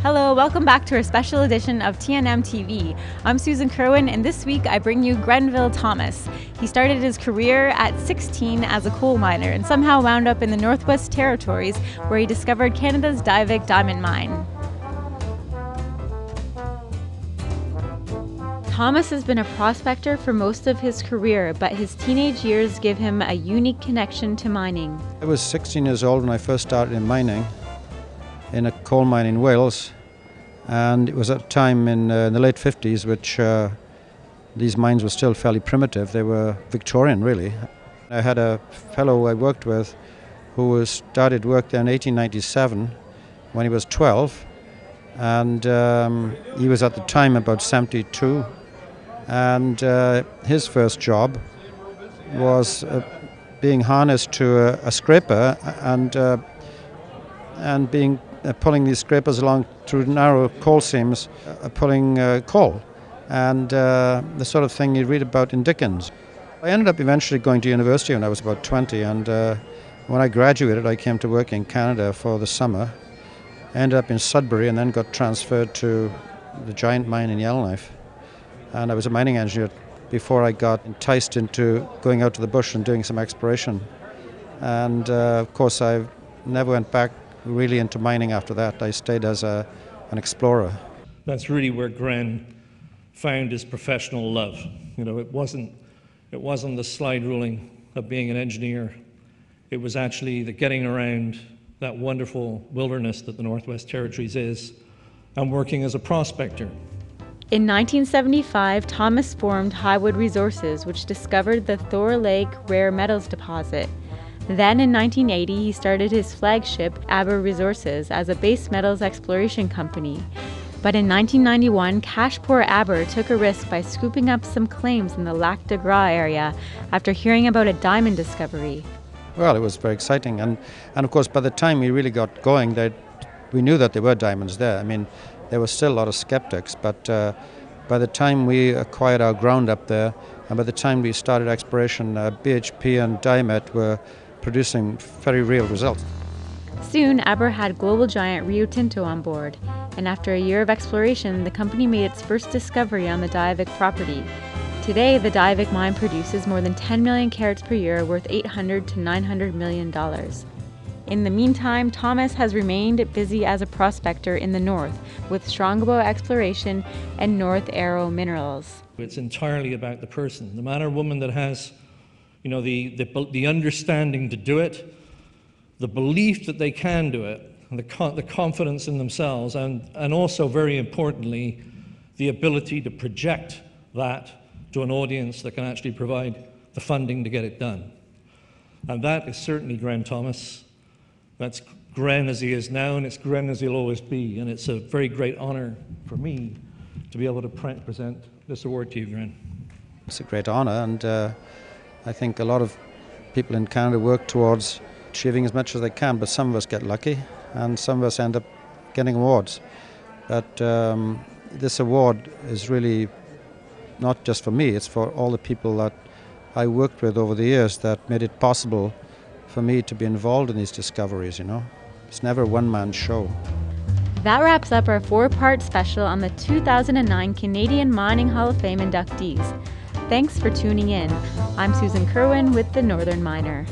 Hello, welcome back to our special edition of TNMTV. I'm Susan KIRWIN, and this week I bring you Grenville Thomas. He started his career at 16 as a coal miner and somehow wound up in the Northwest Territories, where he discovered Canada's Diavik diamond mine. Thomas has been a prospector for most of his career, but his teenage years give him a unique connection to mining. I was 16 years old when I first started in mining, in a coal mine in Wales, and it was at a time in the late 50s which these mines were still fairly primitive. They were Victorian, really. I had a fellow I worked with who started work there in 1897 when he was 12, and he was at the time about 72, and his first job was being harnessed to a scraper and pulling these scrapers along through narrow coal seams, pulling coal, and the sort of thing you read about in Dickens. I ended up eventually going to university when I was about 20, and when I graduated I came to work in Canada for the summer. I ended up in Sudbury and then got transferred to the giant mine in Yellowknife, and I was a mining engineer before I got enticed into going out to the bush and doing some exploration. And of course I never went back really into mining after that. I stayed as an explorer. That's really where Gren found his professional love. You know, it wasn't the slide ruling of being an engineer. It was actually the getting around that wonderful wilderness that the Northwest Territories is, and working as a prospector. In 1975, Thomas formed Highwood Resources, which discovered the Thor Lake rare metals deposit. Then in 1980, he started his flagship, Aber Resources, as a base metals exploration company. But in 1991, cash-poor Aber took a risk by scooping up some claims in the Lac de Gras area after hearing about a diamond discovery. Well, it was very exciting, and of course by the time we really got going, we knew that there were diamonds there. I mean, there were still a lot of skeptics, but by the time we acquired our ground up there, and by the time we started exploration, BHP and Dimet were producing very real results. Soon, Aber had global giant Rio Tinto on board, and after a year of exploration, the company made its first discovery on the Diavik property. Today, the Diavik mine produces more than 10 million carats per year, worth $800 to $900 million. In the meantime, Thomas has remained busy as a prospector in the north, with Strongbow Exploration and North Arrow Minerals. It's entirely about the person, the man or woman that has, you know, the understanding to do it, the belief that they can do it, and the confidence in themselves, and also, very importantly, the ability to project that to an audience that can actually provide the funding to get it done. And that is certainly Gren Thomas. That's Gren as he is now, and it's Gren as he'll always be. And it's a very great honor for me to be able to present this award to you, Gren. It's a great honor, and I think a lot of people in Canada work towards achieving as much as they can, but some of us get lucky and some of us end up getting awards. But this award is really not just for me, it's for all the people that I worked with over the years that made it possible for me to be involved in these discoveries, you know. It's never a one-man show. That wraps up our four-part special on the 2009 Canadian Mining Hall of Fame inductees. Thanks for tuning in. I'm Susan KIRWIN with The Northern Miner.